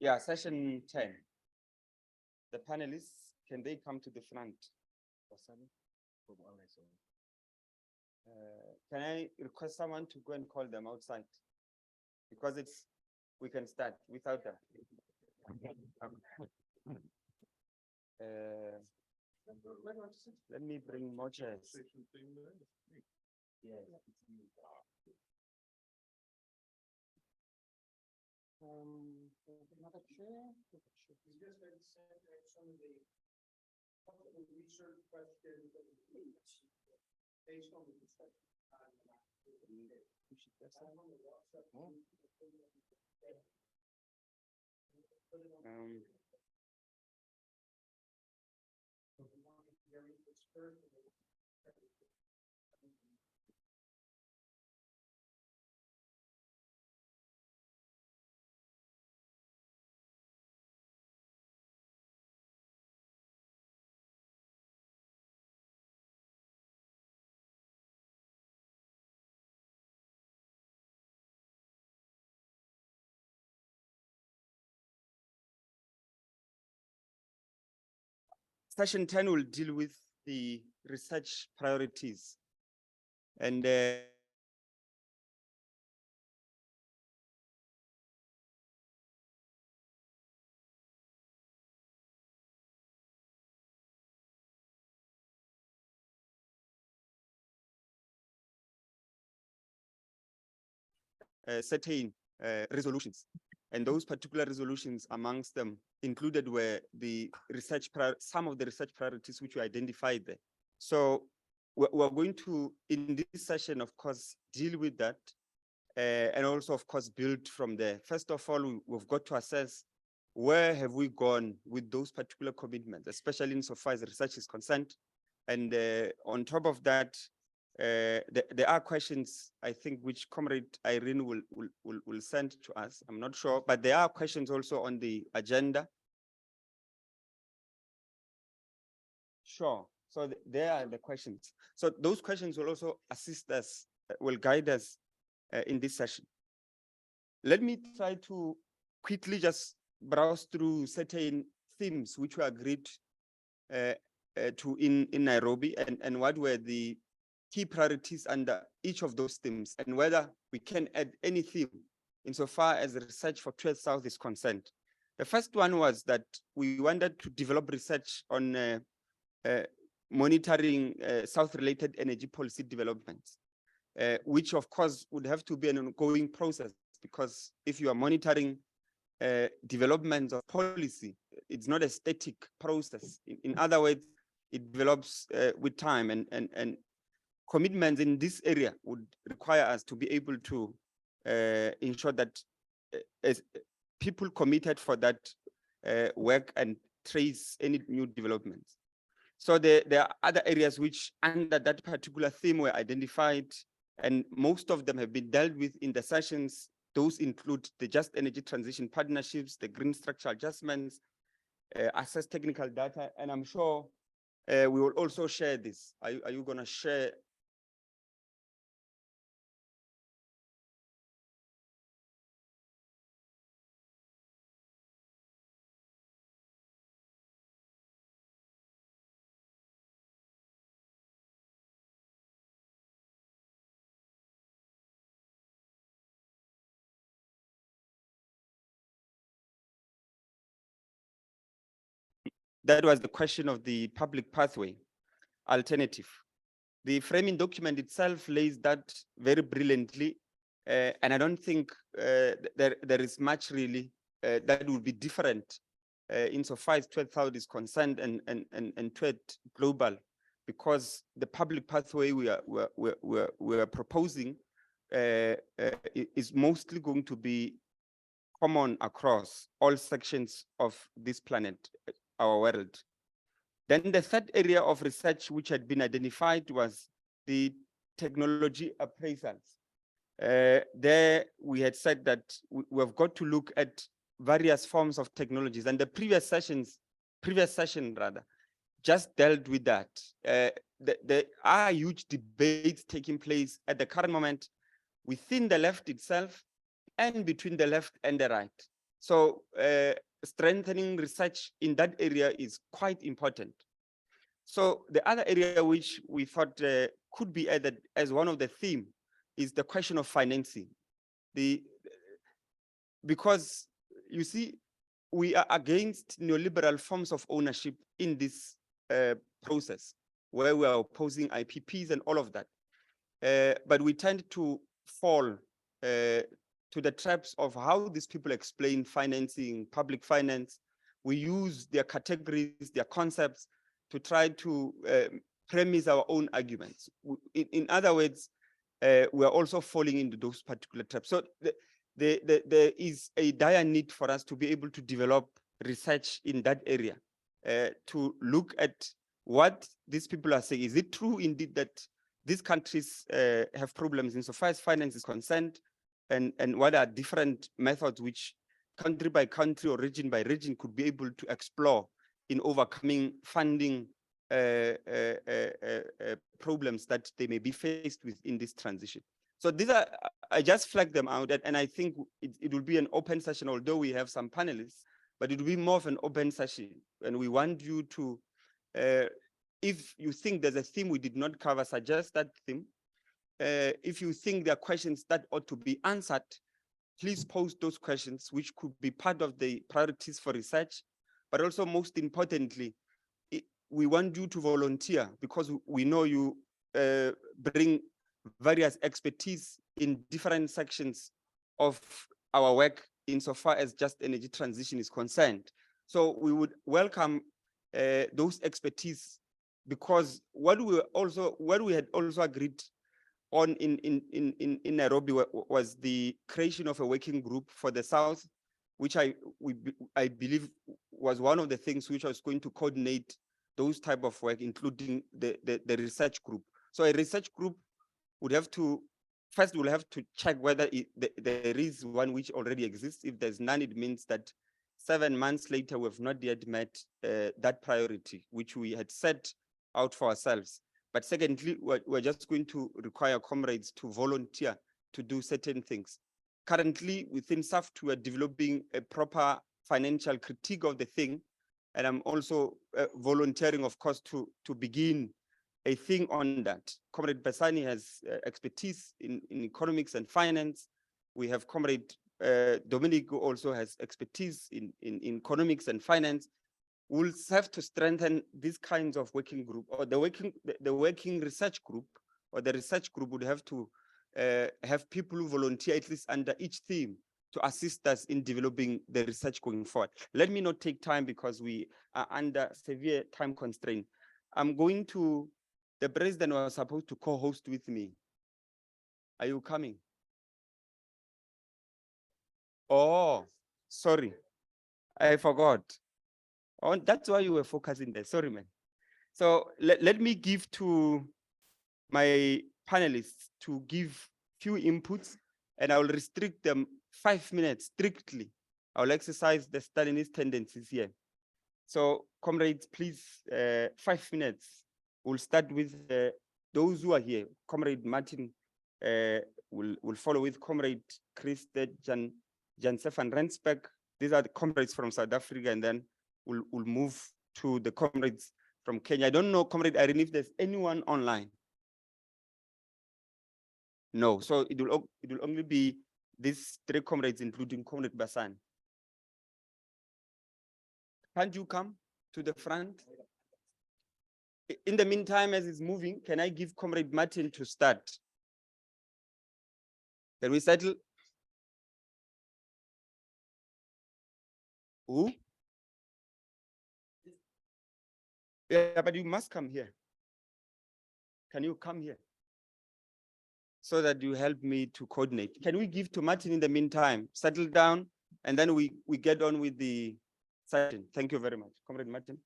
Yeah, session 10. The panelists, can they come to the front? Can I request someone to go and call them outside? Because we can start without them. Let me bring more chairs. Yes. Another chair. Some of the possible research questions based on the discussion. Session 10 will deal with the research priorities. And certain resolutions. And those particular resolutions amongst them included were the some of the research priorities which we identified there. So we're going to, in this session, of course, deal with that and also, of course, build from there. First of all, we've got to assess where have we gone with those particular commitments, especially insofar as research is concerned. And on top of that, there are questions, I think, which Comrade Irenee will send to us. I'm not sure, but there are questions also on the agenda. Sure. So there are the questions. So those questions will also assist us, will guide us in this session. Let me try to quickly just browse through certain themes which were agreed to in Nairobi and what were the key priorities under each of those themes and whether we can add any theme insofar as the research for TUED South is concerned. The first one was that we wanted to develop research on monitoring South-related energy policy developments, which of course would have to be an ongoing process because if you are monitoring developments of policy, it's not a static process. In other words, it develops with time and commitments in this area would require us to be able to ensure that as people committed for that work and trace any new developments. So there are other areas which under that particular theme were identified, and most of them have been dealt with in the sessions. Those include the Just Energy Transition Partnerships, the Green Structural Adjustments, assess technical data, and I'm sure we will also share this. Are you going to share? That was the question of the public pathway alternative. The framing document itself lays that very brilliantly, and I don't think there is much really that would be different insofar as TUED South is concerned and TUED Global, because the public pathway we are proposing is mostly going to be common across all sections of this planet, our world. Then the third area of research which had been identified was the technology appraisals. There we had said that we've got to look at various forms of technologies, and the previous session just dealt with that. There are huge debates taking place at the current moment within the left itself and between the left and the right. So strengthening research in that area is quite important. So the other area which we thought could be added as one of the theme is the question of financing. Because you see, we are against neoliberal forms of ownership in this process, where we are opposing IPPs and all of that. But we tend to fall to the traps of how these people explain financing, public finance. We use their categories, their concepts to try to premise our own arguments. In other words, we are also falling into those particular traps. So there is a dire need for us to be able to develop research in that area, to look at what these people are saying. Is it true indeed that these countries have problems insofar as finance is concerned, and what are different methods which country by country or region by region could be able to explore in overcoming funding problems that they may be faced with in this transition. So these are, I just flagged them out, and I think it will be an open session, although we have some panelists, but it will be more of an open session. And we want you to, if you think there's a theme we did not cover, suggest that theme. If you think there are questions that ought to be answered, please post those questions, which could be part of the priorities for research. But also, most importantly, we want you to volunteer, because we know you bring various expertise in different sections of our work insofar as just energy transition is concerned. So we would welcome those expertise, because what we had also agreed on in Nairobi was the creation of a working group for the South, which I believe was one of the things which was going to coordinate those type of work, including the research group. So a research group would have to, first we'll have to check whether there is one which already exists. If there's none, it means that 7 months later, we have not yet met that priority, which we had set out for ourselves. But secondly, we're just going to require comrades to volunteer to do certain things. Currently, within SAFTU, we're developing a proper financial critique of the thing. And I'm also volunteering, of course, to begin a thing on that. Comrade Basani has expertise in economics and finance. We have Comrade Dominic, who also has expertise in economics and finance. We'll have to strengthen these kinds of working group, or the working research group, or the research group would have to have people who volunteer at least under each theme to assist us in developing the research going forward. Let me not take time because we are under severe time constraint. I'm going to, the president was supposed to co-host with me. Are you coming? Oh, sorry, I forgot. Oh, that's why you were focusing there. Sorry, man. So let me give to my panelists to give few inputs, and I will restrict them 5 minutes strictly. I will exercise the Stalinist tendencies here. So, comrades, please, 5 minutes. We'll start with those who are here. Comrade Martin will follow with Comrade Krister, Janse and Rensburg. These are the comrades from South Africa, and then we'll move to the comrades from Kenya. I don't know, Comrade Irenee, if there's anyone online. No, so it will only be these 3 comrades, including Comrade Basan. Can't you come to the front? In the meantime, as it's moving, can I give Comrade Martin to start? Can we settle? Who? Yeah, but you must come here. Can you come here? So that you help me to coordinate. Can we give to Martin in the meantime? Settle down, and then we get on with the session. Thank you very much. Comrade Martin.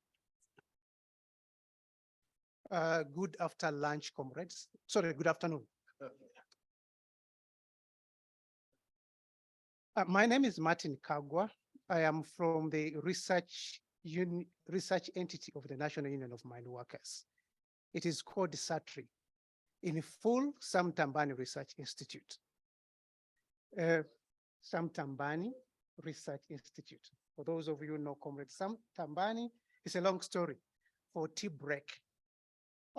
Good after lunch, comrades. Sorry, good afternoon. My name is Martin Kaggwa. I am from the research entity of the National Union of Mine Workers. It is called SATRI, in full, Sam Tambani Research Institute. Sam Tambani Research Institute. For those of you who know Comrade Sam Tambani, it's a long story for tea break.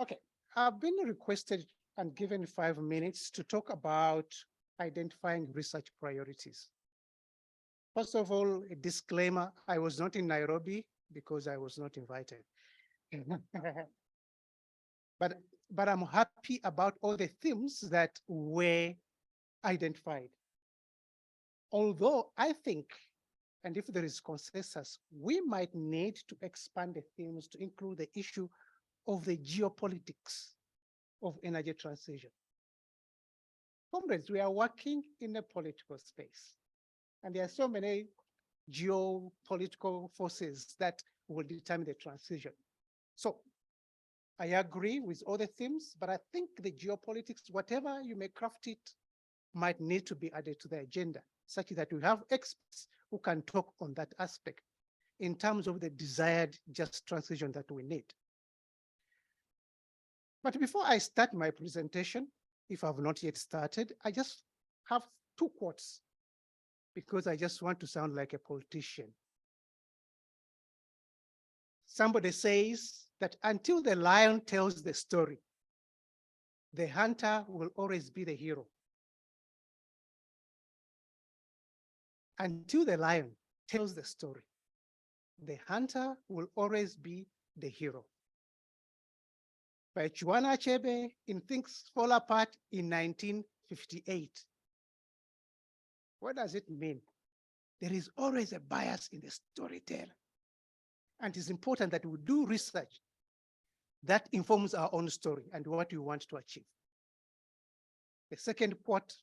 Okay, I've been requested and given 5 minutes to talk about identifying research priorities. First of all, a disclaimer, I was not in Nairobi because I was not invited. But I'm happy about all the themes that were identified. Although I think, and if there is consensus, we might need to expand the themes to include the issue of the geopolitics of energy transition. Comrades, we are working in a political space, and there are so many geopolitical forces that will determine the transition. So I agree with all the themes, but I think the geopolitics, whatever you may craft it, might need to be added to the agenda, such that we have experts who can talk on that aspect in terms of the desired just transition that we need. But before I start my presentation, if I've not yet started, I just have 2 quotes because I just want to sound like a politician. Somebody says that until the lion tells the story, the hunter will always be the hero. Until the lion tells the story, the hunter will always be the hero. By Chuana Achebe in Things Fall Apart in 1958. What does it mean? There is always a bias in the storyteller. And it's important that we do research that informs our own story and what we want to achieve. The second quote,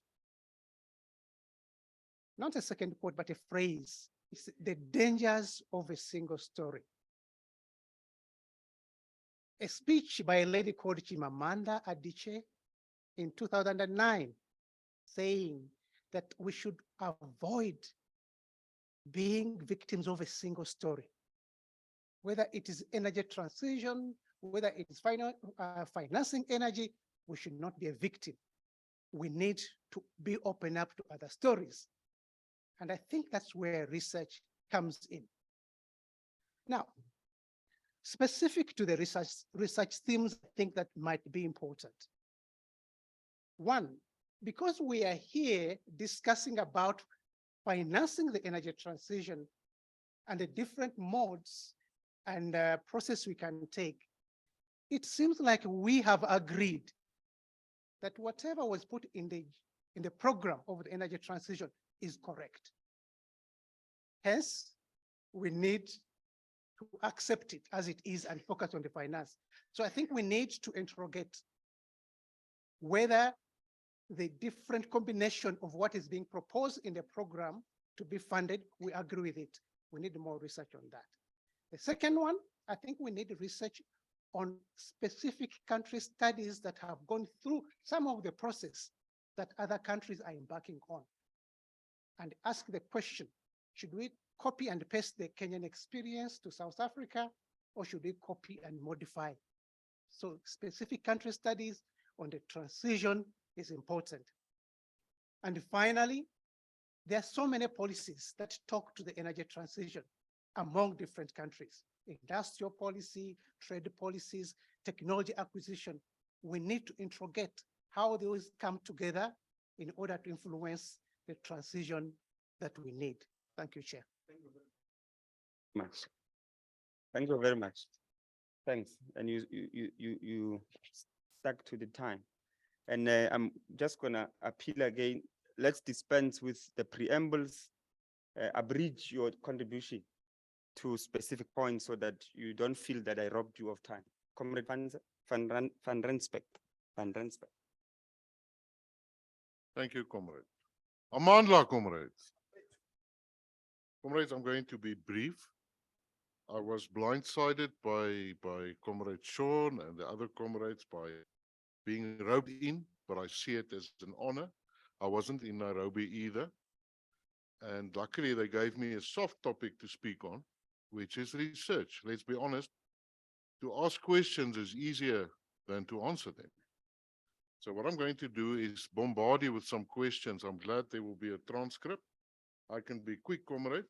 not a second quote, but a phrase, is the dangers of a single story. A speech by a lady called Chimamanda Adichie in 2009, saying that we should avoid being victims of a single story. Whether it is energy transition, whether it is financing energy, we should not be a victim. We need to be open up to other stories. And I think that's where research comes in. Now, specific to the research themes, I think that might be important. One, because we are here discussing about financing the energy transition and the different modes and process we can take, it seems like we have agreed that whatever was put in the program of the energy transition is correct. Hence, we need to accept it as it is and focus on the finance. So I think we need to interrogate whether the different combination of what is being proposed in the program to be funded, we agree with it. We need more research on that. The second one, I think we need research on specific country studies that have gone through some of the process that other countries are embarking on. And ask the question, should we copy and paste the Kenyan experience to South Africa, or should we copy and modify? So specific country studies on the transition is important. And finally, there are so many policies that talk to the energy transition among different countries. Industrial policy, trade policies, technology acquisition. We need to interrogate how those come together in order to influence the transition that we need. Thank you, Chair. Thank you very much. Thank you very much. Thanks. And you stuck to the time. And I'm just gonna appeal again. Let's dispense with the preambles, abridge your contribution to specific points so that you don't feel that I robbed you of time. Comrade Van Rensburg. Thank you, comrade. Amandla, comrades. Comrades, I'm going to be brief. I was blindsided by Comrade Sean and the other comrades by being roped in, but I see it as an honor. I wasn't in Nairobi either. And luckily they gave me a soft topic to speak on, which is research. Let's be honest, to ask questions is easier than to answer them. So what I'm going to do is bombard you with some questions. I'm glad there will be a transcript. I can be quick, comrade.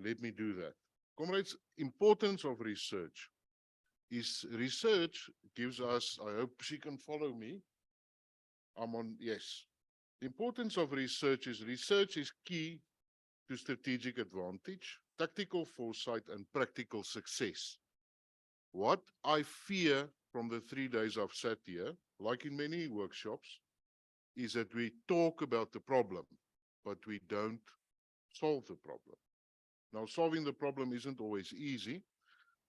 Let me do that. Comrades, importance of research is research gives us, I hope she can follow me. I'm on, yes. The importance of research is key to strategic advantage, tactical foresight, and practical success. What I fear from the 3 days I've sat here, like in many workshops, is that we talk about the problem, but we don't solve the problem. Now, solving the problem isn't always easy,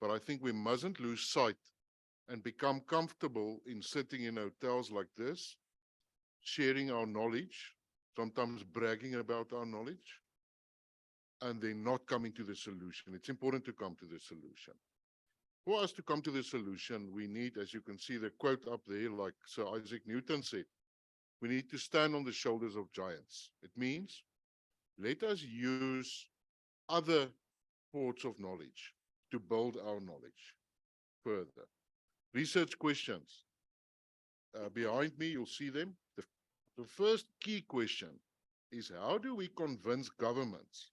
but I think we mustn't lose sight and become comfortable in sitting in hotels like this, sharing our knowledge, sometimes bragging about our knowledge, and then not coming to the solution. It's important to come to the solution. For us to come to the solution, we need, as you can see the quote up there, like Sir Isaac Newton said, we need to stand on the shoulders of giants. It means let us use other ports of knowledge to build our knowledge further. Research questions. Behind me, you'll see them. The first key question is, how do we convince governments?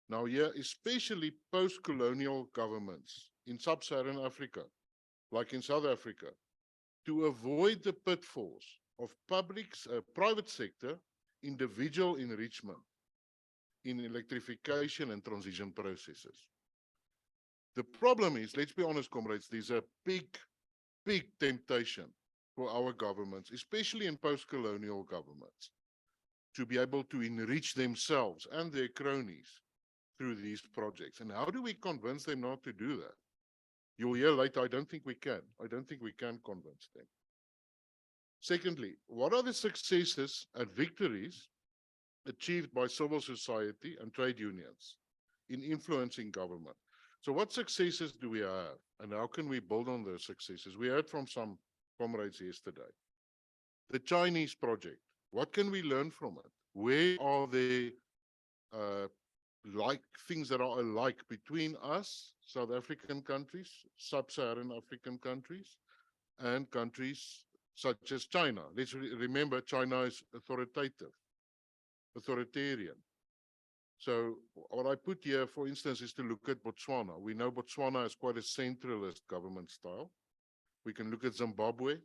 Now here, especially post-colonial governments in Sub-Saharan Africa, like in South Africa, to avoid the pitfalls of private sector, individual enrichment in electrification and transition processes. The problem is, let's be honest, comrades, there's a big temptation for our governments, especially in post-colonial governments, to be able to enrich themselves and their cronies through these projects. And how do we convince them not to do that? You'll hear later, I don't think we can. I don't think we can convince them. Secondly, what are the successes and victories achieved by civil society and trade unions in influencing government? So what successes do we have, and how can we build on those successes? We heard from some comrades yesterday. The Chinese project, what can we learn from it? Where are the like things that are alike between us, South African countries, Sub-Saharan African countries, and countries such as China? Let's remember, China is authoritarian. So what I put here, for instance, is to look at Botswana. We know Botswana is quite a centralist government style. We can look at Zimbabwe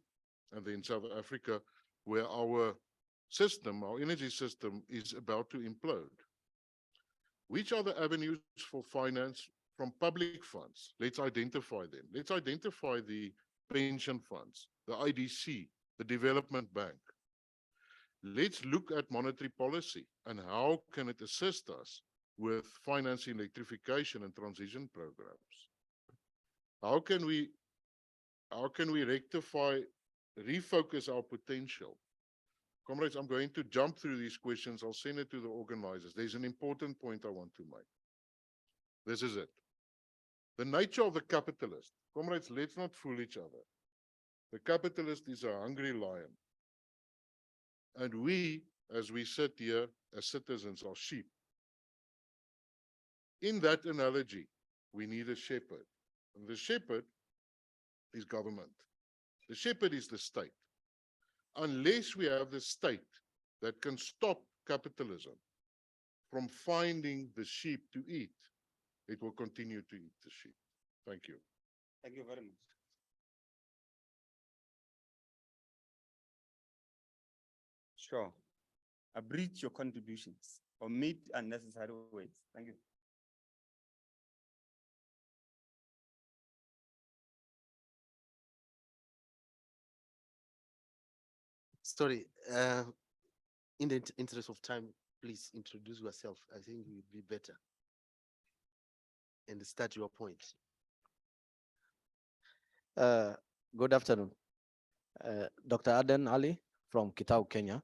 and then South Africa, where our system, our energy system, is about to implode. Which are the avenues for finance from public funds? Let's identify them. Let's identify the pension funds, the IDC, the Development Bank. Let's look at monetary policy and how can it assist us with financing electrification and transition programs. How can we rectify, refocus our potential? Comrades, I'm going to jump through these questions. I'll send it to the organizers. There's an important point I want to make. This is it. The nature of the capitalist. Comrades, let's not fool each other. The capitalist is a hungry lion. And we, as we sit here as citizens, are sheep. In that analogy, we need a shepherd. And the shepherd is government. The shepherd is the state. Unless we have the state that can stop capitalism from finding the sheep to eat, it will continue to eat the sheep. Thank you. Thank you very much. Sure. Abridge your contributions, omit unnecessary words. Thank you. Sorry, in the interest of time, please introduce yourself. I think it would be better. And start your point. Good afternoon. Dr. Aden Ali from KETAWU, Kenya.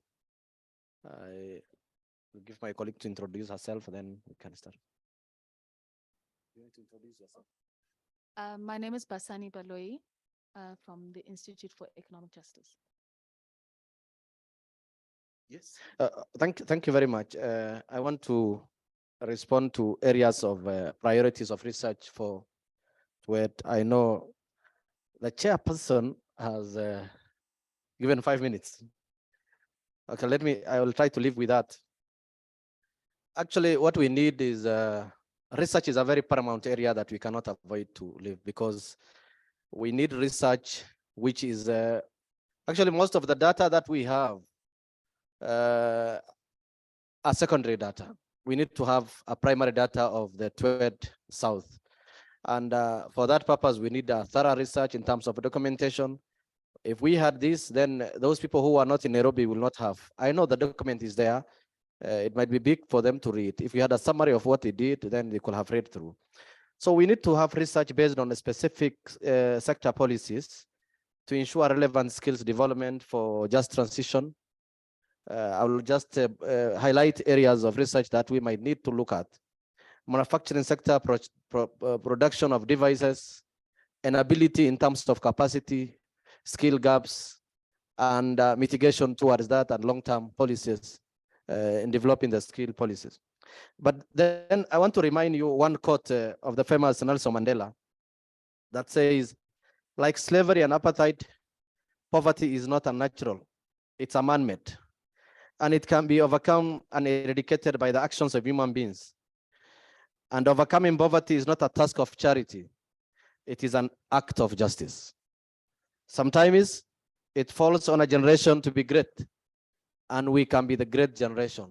I will give my colleague to introduce herself, then we can start. You want to introduce yourself? My name is Basani Baloi from the Institute for Economic Justice. Yes. Thank you very much. I want to respond to areas of priorities of research for TUED. I know the chairperson has given 5 minutes. Okay, I will try to live with that. Actually, what we need is research is a very paramount area that we cannot avoid to live, because we need research, which is actually most of the data that we have are secondary data. We need to have a primary data of the TUED South. And for that purpose, we need a thorough research in terms of documentation. If we had this, then those people who are not in Nairobi will not have. I know the document is there. It might be big for them to read. If we had a summary of what they did, then they could have read through. So we need to have research based on a specific sector policies to ensure relevant skills development for just transition. I will just highlight areas of research that we might need to look at. Manufacturing sector, production of devices, and ability in terms of capacity, skill gaps, and mitigation towards that, and long-term policies in developing the skill policies. But then I want to remind you one quote of the famous Nelson Mandela that says, like slavery and apartheid, poverty is not unnatural, it's a man-made. And it can be overcome and eradicated by the actions of human beings. And overcoming poverty is not a task of charity, it is an act of justice. Sometimes it falls on a generation to be great, and we can be the great generation.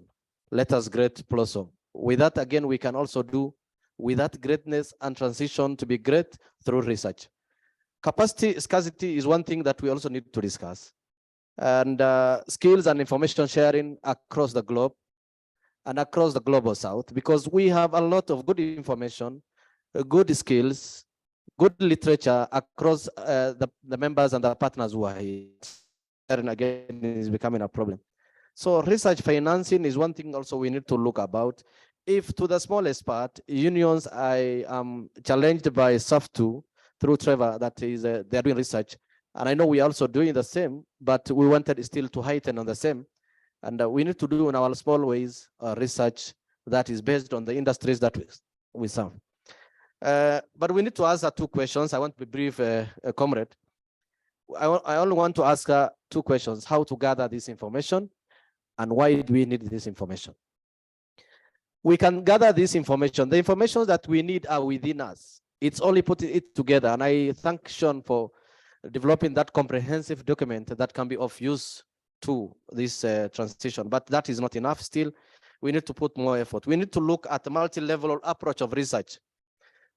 Let us great blossom. With that, again, we can also do with that greatness and transition to be great through research. Capacity scarcity is one thing that we also need to discuss. And skills and information sharing across the globe and across the global south, because we have a lot of good information, good skills, good literature across the members and the partners who are here. And again, is becoming a problem. So research financing is one thing also we need to look about. If to the smallest part, unions, I am challenged by SAFTU through Trevor, that is, they're doing research. And I know we are also doing the same, but we wanted still to heighten on the same. And we need to do in our small ways research that is based on the industries that we serve. But we need to answer two questions. I want to be brief, comrade. I only want to ask two questions: how to gather this information, and why do we need this information? We can gather this information. The information that we need are within us. It's only putting it together. And I thank Sean for developing that comprehensive document that can be of use to this transition. But that is not enough still. We need to put more effort. We need to look at a multi-level approach of research.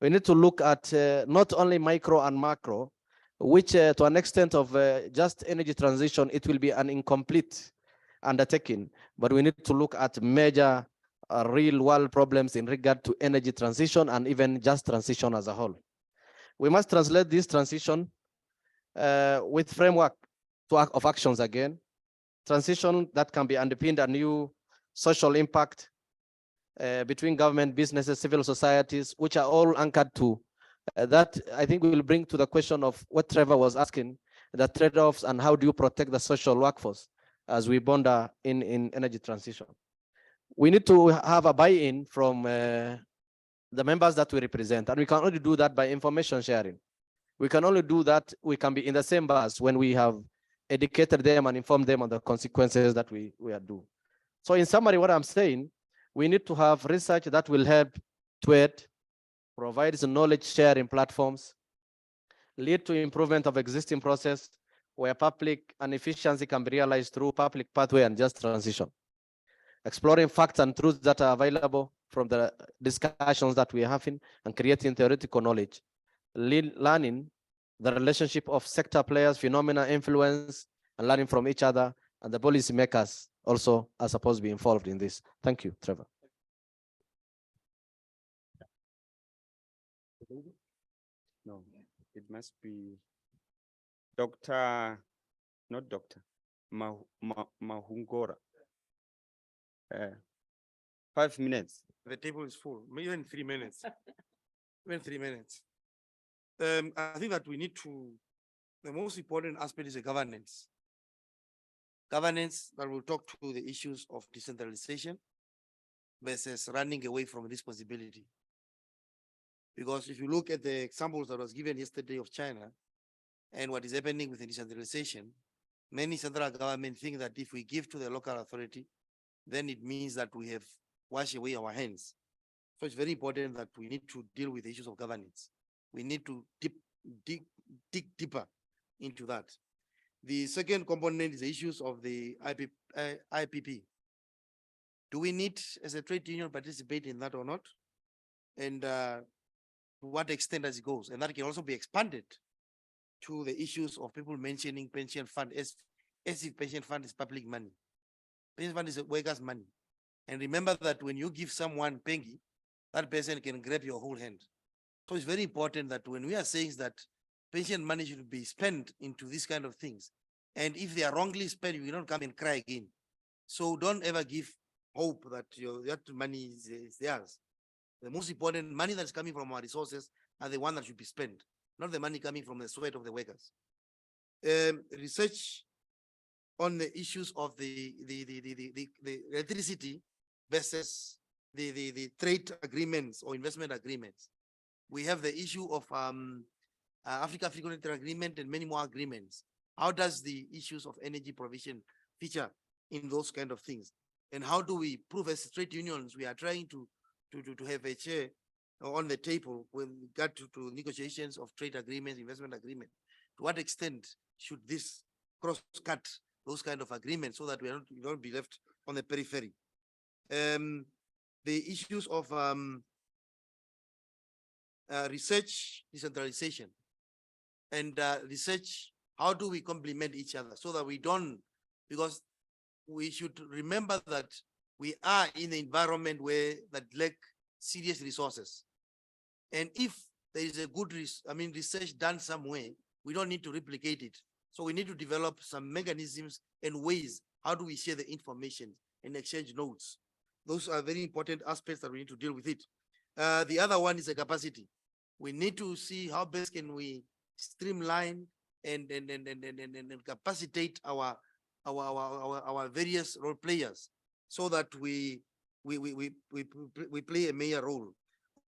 We need to look at not only micro and macro, which to an extent of just energy transition, it will be an incomplete undertaking. But we need to look at major real world problems in regard to energy transition and even just transition as a whole. We must translate this transition with framework of actions again. Transition that can be underpinned a new social impact between government, businesses, civil societies, which are all anchored to that. I think we will bring to the question of what Trevor was asking, the trade-offs and how do you protect the social workforce as we bond in energy transition. We need to have a buy-in from the members that we represent, and we can only do that by information sharing. We can only do that, we can be in the same bus when we have educated them and informed them on the consequences that we are doing. So in summary, what I'm saying, we need to have research that will help TUED, provide knowledge sharing platforms, lead to improvement of existing process where public and efficiency can be realized through public pathway and just transition. Exploring facts and truths that are available from the discussions that we are having and creating theoretical knowledge. Learning the relationship of sector players, phenomena, influence, and learning from each other, and the policy makers also are supposed to be involved in this. Thank you, Trevor. No, it must be Dr. Not Dr. Mahongora. 5 minutes. The table is full, even 3 minutes. Even 3 minutes. I think that we need to, the most important aspect is the governance. Governance that will talk to the issues of decentralization versus running away from responsibility. Because if you look at the examples that was given yesterday of China and what is happening with the decentralization, many central government think that if we give to the local authority, then it means that we have wash away our hands. So it's very important that we need to deal with the issues of governance. We need to dig deeper into that. The second component is the issues of the IPP. Do we need, as a trade union, participate in that or not? And to what extent as it goes? And that can also be expanded to the issues of people mentioning pension fund as if pension fund is public money. Pension fund is a workers' money. And remember that when you give someone pengi, that person can grab your whole hand. So it's very important that when we are saying that pension money should be spent into these kind of things, and if they are wrongly spent, you will not come and cry again. So don't ever give hope that that money is theirs. The most important money that's coming from our resources are the one that should be spent, not the money coming from the sweat of the workers. Research on the issues of the electricity versus the trade agreements or investment agreements. We have the issue of Africa Free Trade Agreement and many more agreements. How does the issues of energy provision feature in those kind of things? And how do we prove as trade unions we are trying to have a chair on the table when we got to negotiations of trade agreements, investment agreement? To what extent should this cross-cut those kind of agreements so that we don't be left on the periphery? The issues of research decentralization and research, how do we complement each other so that we don't, because we should remember that we are in an environment where that lack serious resources. And if there is a good research done somewhere, we don't need to replicate it. So we need to develop some mechanisms and ways. How do we share the information and exchange notes? Those are very important aspects that we need to deal with it. The other one is the capacity. We need to see how best can we streamline and capacitate our various role players so that we play a major role.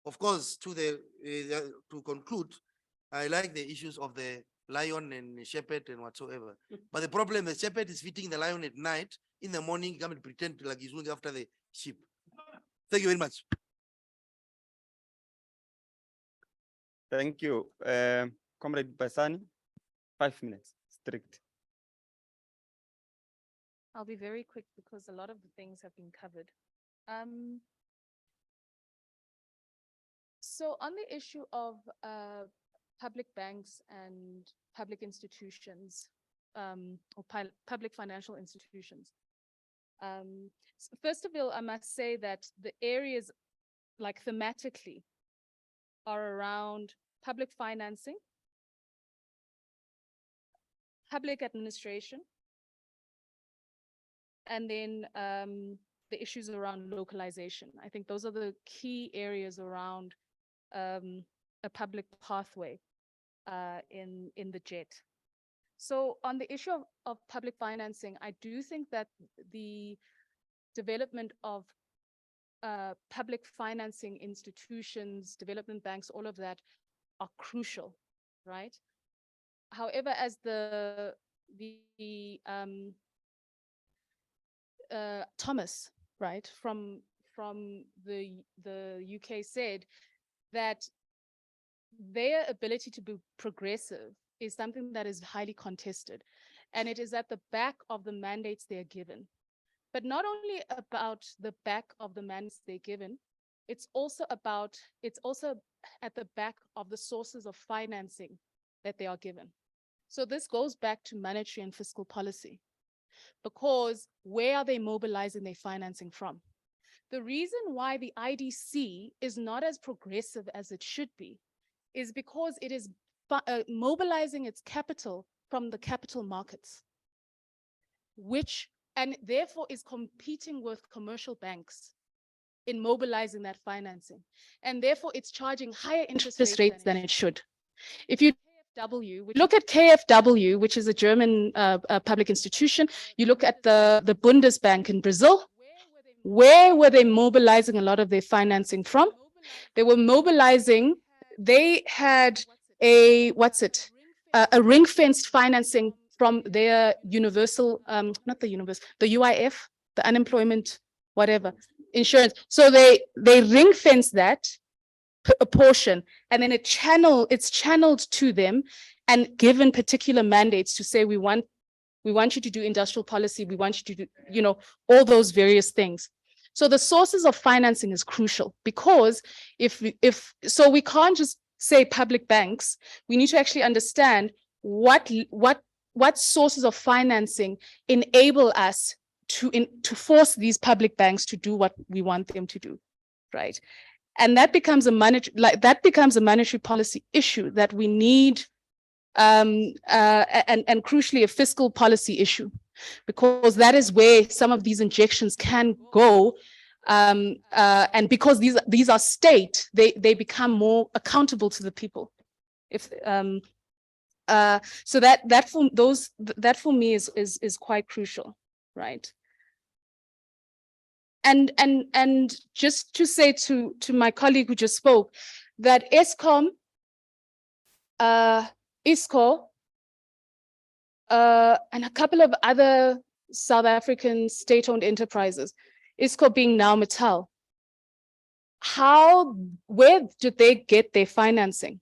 Of course, to conclude, I like the issues of the lion and shepherd and whatsoever. But the problem, the shepherd is feeding the lion at night. In the morning, come and pretend like he's looking after the sheep. Thank you very much. Thank you. Comrade Basani, 5 minutes, strict. I'll be very quick because a lot of the things have been covered. So on the issue of public banks and public institutions, or public financial institutions, first of all, I must say that the areas, like thematically, are around public financing, public administration, and then the issues around localization. I think those are the key areas around a public pathway in the JET. So on the issue of public financing, I do think that the development of public financing institutions, development banks, all of that are crucial, right? However, as Thomas, right, from the UK said that their ability to be progressive is something that is highly contested, and it is at the back of the mandates they're given. But not only about the back of the mandates they're given, it's also at the back of the sources of financing that they are given. So this goes back to monetary and fiscal policy, because where are they mobilizing their financing from? The reason why the IDC is not as progressive as it should be is because it is mobilizing its capital from the capital markets, and therefore is competing with commercial banks in mobilizing that financing. And therefore it's charging higher interest rates than it should. If you look at KFW, which is a German public institution, you look at the Bundesbank in Brazil, where were they mobilizing a lot of their financing from? They were mobilizing, they had a ring-fenced financing from their universal, the UIF, the unemployment, whatever. insurance. So they ring fence that a portion, and then it's channeled to them and given particular mandates to say, we want you to do industrial policy, we want you to do, all those various things. So the sources of financing is crucial, because so we can't just say public banks. We need to actually understand what sources of financing enable us to force these public banks to do what we want them to do, right? And that becomes a monetary policy issue that we need, and crucially a fiscal policy issue, because that is where some of these injections can go. And because these are state, they become more accountable to the people. So that for me is quite crucial, right? And just to say to my colleague who just spoke, that ESCOM, ISCO, and a couple of other South African state-owned enterprises, ISCO being now Mattel, where did they get their financing?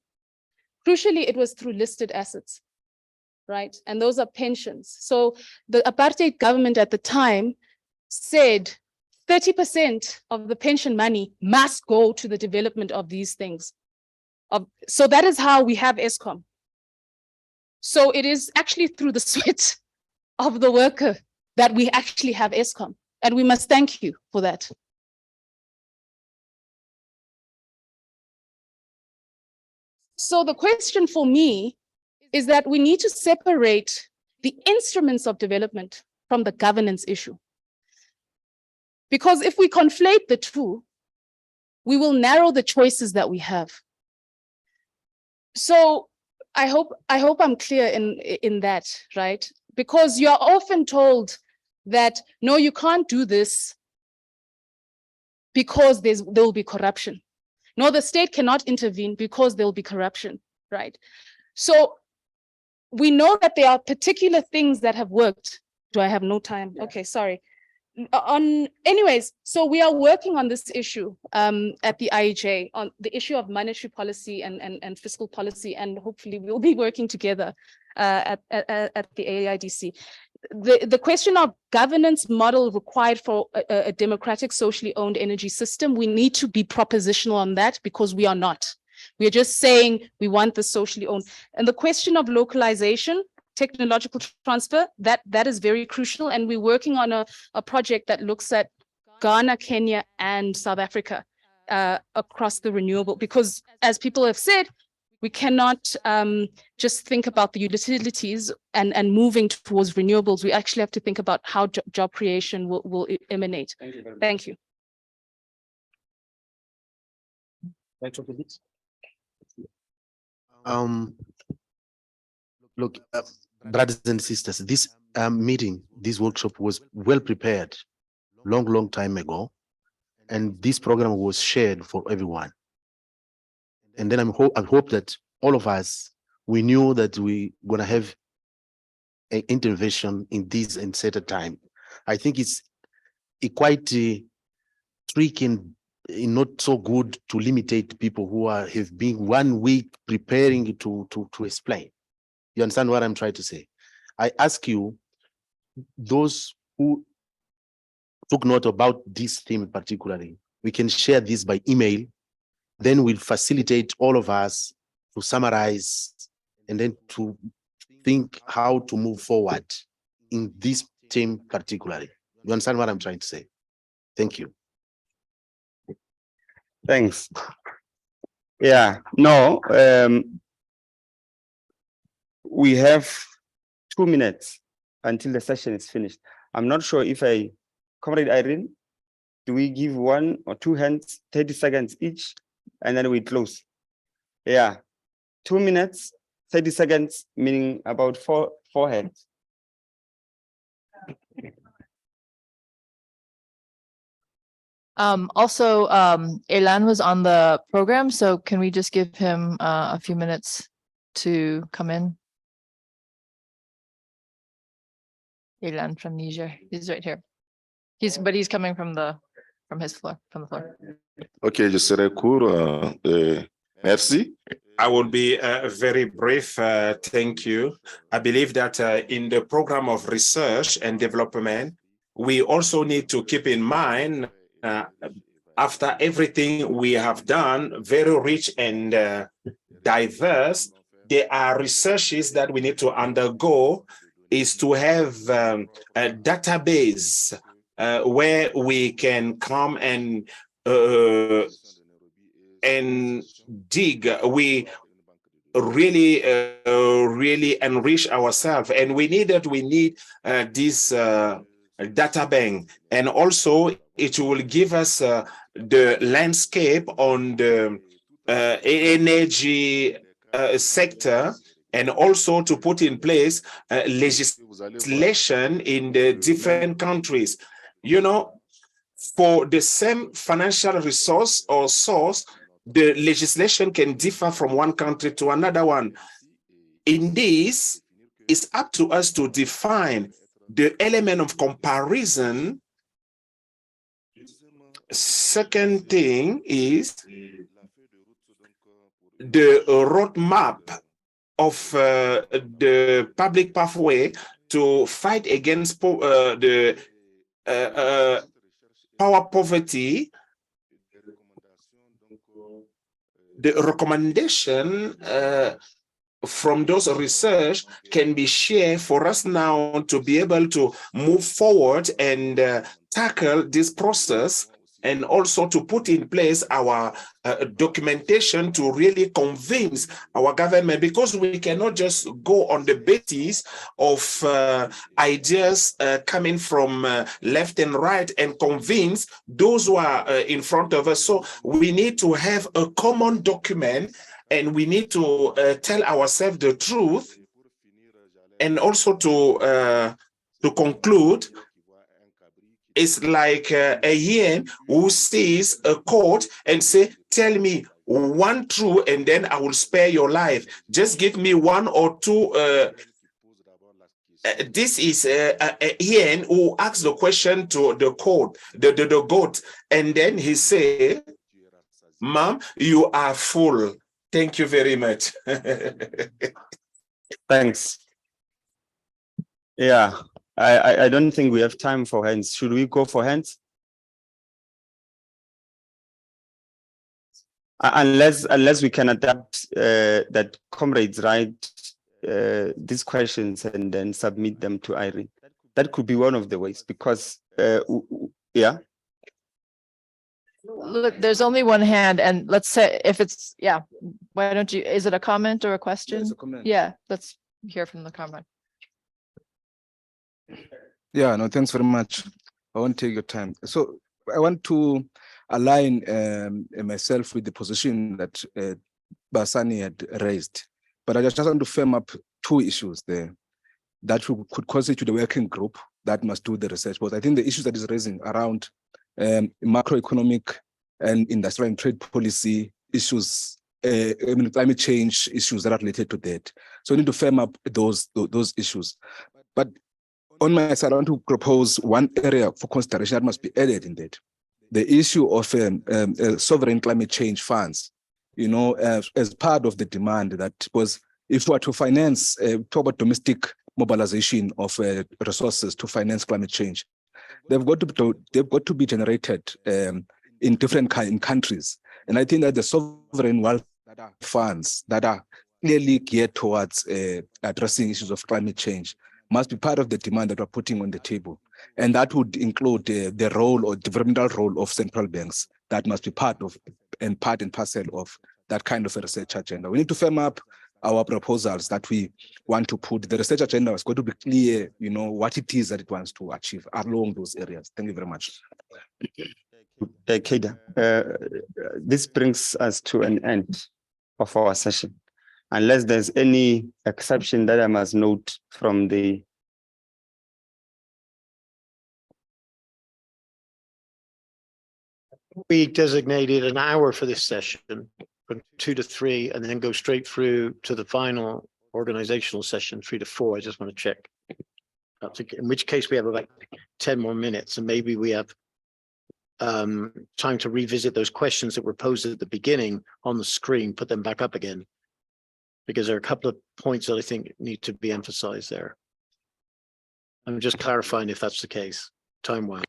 Crucially, it was through listed assets, right? And those are pensions. So the apartheid government at the time said 30% of the pension money must go to the development of these things. So that is how we have ESCOM. So it is actually through the sweat of the worker that we actually have ESCOM. And we must thank you for that. So the question for me is that we need to separate the instruments of development from the governance issue. Because if we conflate the two, we will narrow the choices that we have. So I hope I'm clear in that, right? Because you're often told that, no, you can't do this because there will be corruption. No, the state cannot intervene because there will be corruption, right? So we know that there are particular things that have worked. Do I have no time? Yeah. Okay, sorry. Anyways, so we are working on this issue at the IHA, on the issue of monetary policy and fiscal policy, and hopefully we'll be working together at the AIDC. The question of governance model required for a democratic, socially owned energy system, we need to be propositional on that, because we are not. We are just saying we want the socially owned. And the question of localization, technological transfer, that is very crucial. And we're working on a project that looks at Ghana, Kenya, and South Africa across the renewable, because as people have said, we cannot just think about the utilities and moving towards renewables. We actually have to think about how job creation will emanate. Thank you very much. Thank you. Look, brothers and sisters, this meeting, this workshop was well prepared long time ago, and this program was shared for everyone. And then I hope that all of us, we knew that we're gonna have an intervention in this and set a time. I think it's quite tricky and not so good to limitate people who have been 1 week preparing to explain. You understand what I'm trying to say? I ask you, those who took note about this theme particularly, we can share this by email. Then we'll facilitate all of us to summarize and then to think how to move forward in this theme particularly. You understand what I'm trying to say? Thank you. Thanks. Yeah, no, we have 2 minutes until the session is finished. I'm not sure if Comrade Irenee, do we give 1 or 2 hands, 30 seconds each, and then we close? Yeah, 2 minutes, 30 seconds, meaning about four hands. Also, Alain was on the program, so can we just give him a few minutes to come in? Alain from Niger, he's right here. He's coming from the from his floor, from the floor. Ok, je serai court. Merci. I will be very brief. Thank you. I believe that in the program of research and development, we also need to keep in mind, after everything we have done, very rich and diverse, there are researches that we need to undergo, is to have a database where we can come and dig. We really enrich ourselves, and we need this data bank, and also it will give us the landscape on the energy sector, and also to put in place legislation in the different countries. You know, for the same financial resource or source, the legislation can differ from one country to another one. In this, it's up to us to define the element of comparison. Second thing is the roadmap of the public pathway to fight against the power poverty. The recommendation from those research can be shared for us now to be able to move forward and tackle this process, and also to put in place our documentation to really convince our government, because we cannot just go on the basis of ideas coming from left and right and convince those who are in front of us. So we need to have a common document, and we need to tell ourselves the truth, and also to conclude. It's like a hen who sees a coat and say, tell me one true, and then I will spare your life. Just give me one or two. This is a hen who asks the question to the coat, the goat, and then he say, Mom, you are full. Thank you very much. Thanks. Yeah, I don't think we have time for hands. Should we go for hands? Unless we can adapt that comrades write these questions and then submit them to Irenee. That could be one of the ways, because yeah. Look, there's only one hand, and let's say if it's, yeah, why don't you, is it a comment or a question? It's a comment. Yeah, let's hear from the comrade. Yeah, no, thanks very much. I won't take your time. So I want to align myself with the position that Basani had raised, but I just want to firm up two issues there that could constitute a working group that must do the research. But I think the issues that is raising around macroeconomic and industrial and trade policy issues, climate change issues that are related to that. So we need to firm up those issues. But on my side, I want to propose one area for consideration that must be added in that. The issue of sovereign climate change funds, you know, as part of the demand that was, if we were to finance, talk about domestic mobilization of resources to finance climate change, they've got to be generated in different countries. And I think that the sovereign wealth funds that are clearly geared towards addressing issues of climate change must be part of the demand that we're putting on the table. And that would include the role or developmental role of central banks. That must be part and parcel of that kind of a research agenda. We need to firm up our proposals that we want to put. The research agenda is going to be clear, you know, what it is that it wants to achieve along those areas. Thank you very much. Keda, this brings us to an end of our session, unless there's any exception that I must note from the. We designated an hour for this session, from 2 to 3, and then go straight through to the final organizational session, 3 to 4. I just want to check. In which case we have about 10 more minutes, and maybe we have time to revisit those questions that were posed at the beginning on the screen, put them back up again, because there are a couple of points that I think need to be emphasized there. I'm just clarifying if that's the case, time-wise.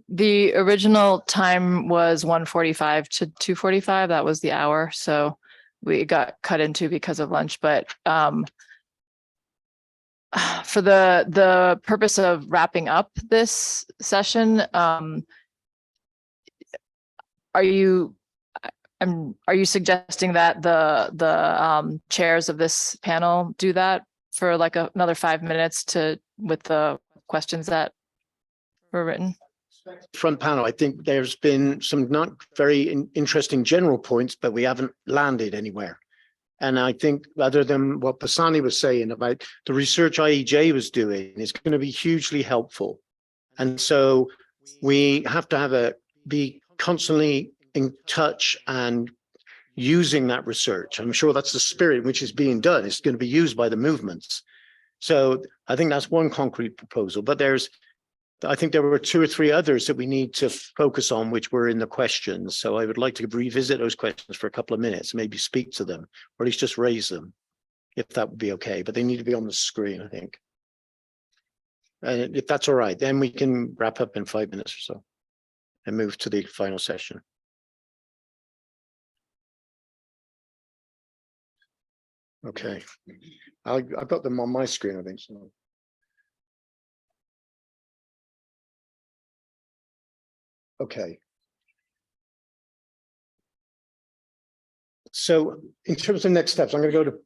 The original time was 1:45 to 2:45. That was the hour. So we got cut into because of lunch, but for the purpose of wrapping up this session, are you suggesting that the chairs of this panel do that for like another 5 minutes with the questions that were written? Front panel, I think there's been some not very interesting general points, but we haven't landed anywhere. And I think other than what Pisani was saying about the research IEJ was doing is going to be hugely helpful. And so we have to be constantly in touch and using that research. I'm sure that's the spirit which is being done. It's going to be used by the movements. So I think that's one concrete proposal, but I think there were 2 or 3 others that we need to focus on, which were in the questions. So I would like to revisit those questions for a couple of minutes, maybe speak to them, or at least just raise them, if that would be okay. But they need to be on the screen, I think. And if that's all right, then we can wrap up in 5 minutes or so and move to the final session. Okay, I've got them on my screen, I think so. Okay. So in terms of next steps, I'm going to go to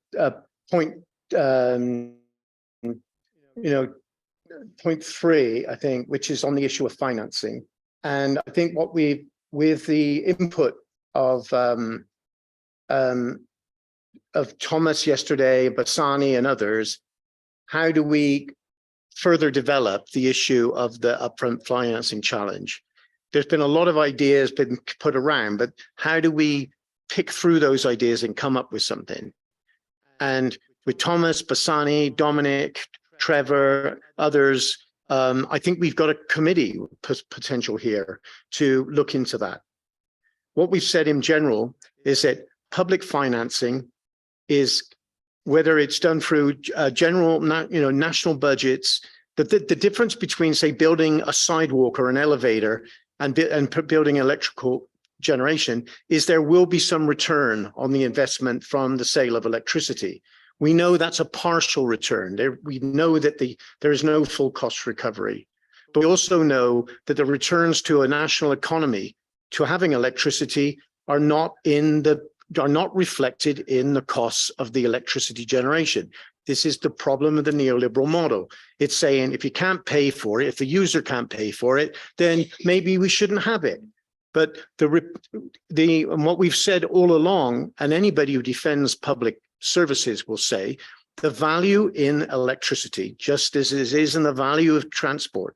point, point 3, I think, which is on the issue of financing. And I think with the input of Thomas yesterday, Basani and others, how do we further develop the issue of the upfront financing challenge? There's been a lot of ideas been put around, but how do we pick through those ideas and come up with something? And with Thomas, Basani, Dominic, Trevor, others, I think we've got a committee potential here to look into that. What we've said in general is that public financing is, whether it's done through general, national budgets, the difference between, say, building a sidewalk or an elevator and building electrical generation is there will be some return on the investment from the sale of electricity. We know that's a partial return. We know that there is no full cost recovery. But we also know that the returns to a national economy to having electricity are not reflected in the costs of the electricity generation. This is the problem of the neoliberal model. It's saying if you can't pay for it, if the user can't pay for it, then maybe we shouldn't have it. But what we've said all along, and anybody who defends public services will say, the value in electricity, just as it is in the value of transport,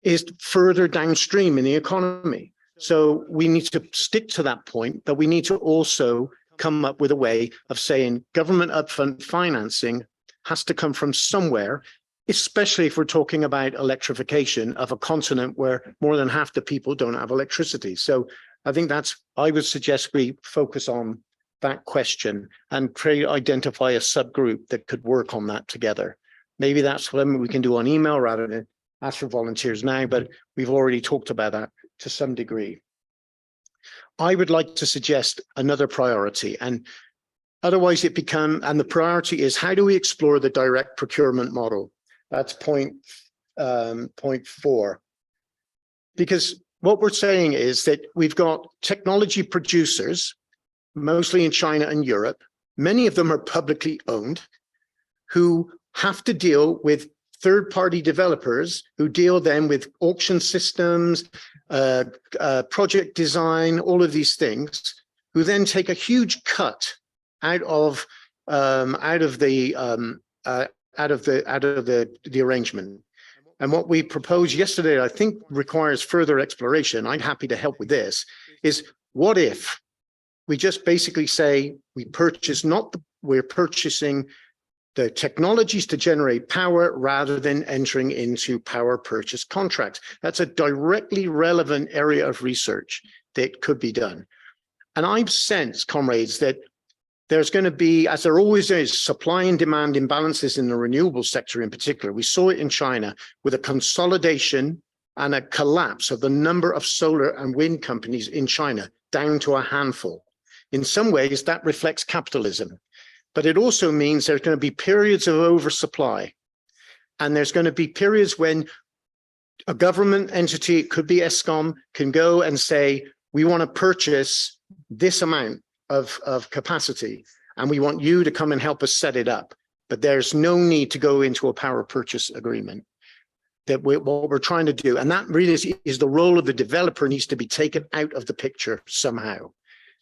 is further downstream in the economy. So we need to stick to that point, but we need to also come up with a way of saying government upfront financing has to come from somewhere, especially if we're talking about electrification of a continent where more than half the people don't have electricity. So I think I would suggest we focus on that question and try to identify a subgroup that could work on that together. Maybe that's what we can do on email rather than ask for volunteers now, but we've already talked about that to some degree. I would like to suggest another priority, and otherwise and the priority is, how do we explore the direct procurement model? That's point 4. Because what we're saying is that we've got technology producers, mostly in China and Europe, many of them are publicly owned, who have to deal with third-party developers who deal then with auction systems, project design, all of these things, who then take a huge cut out of the arrangement. And what we proposed yesterday, I think, requires further exploration. I'm happy to help with this. Is what if we just basically say we're purchasing the technologies to generate power rather than entering into power purchase contracts. That's a directly relevant area of research that could be done. And I've sensed, comrades, that there's going to be, as there always is, supply and demand imbalances in the renewable sector in particular. We saw it in China with a consolidation and a collapse of the number of solar and wind companies in China down to a handful. In some ways, that reflects capitalism, but it also means there's going to be periods of oversupply. And there's going to be periods when a government entity, it could be ESCOM, can go and say, we want to purchase this amount of capacity, and we want you to come and help us set it up. But there's no need to go into a power purchase agreement. What we're trying to do, and that really is the role of the developer, needs to be taken out of the picture somehow.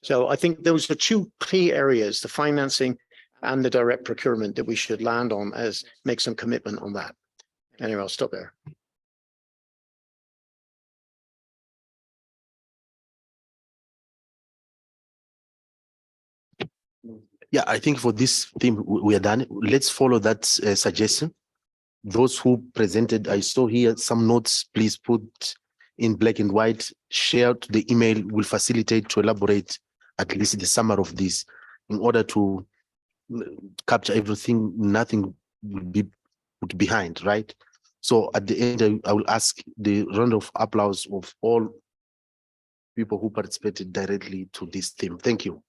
So I think those are two key areas, the financing and the direct procurement, that we should land on, as make some commitment on that. Anyway, I'll stop there. Yeah, I think for this theme, we are done. Let's follow that suggestion. Those who presented, I saw here some notes, please put in black and white, share to the email, will facilitate to elaborate at least the summary of this in order to capture everything, nothing will be put behind, right? So at the end, I will ask the round of applause of all people who participated directly to this theme. Thank you.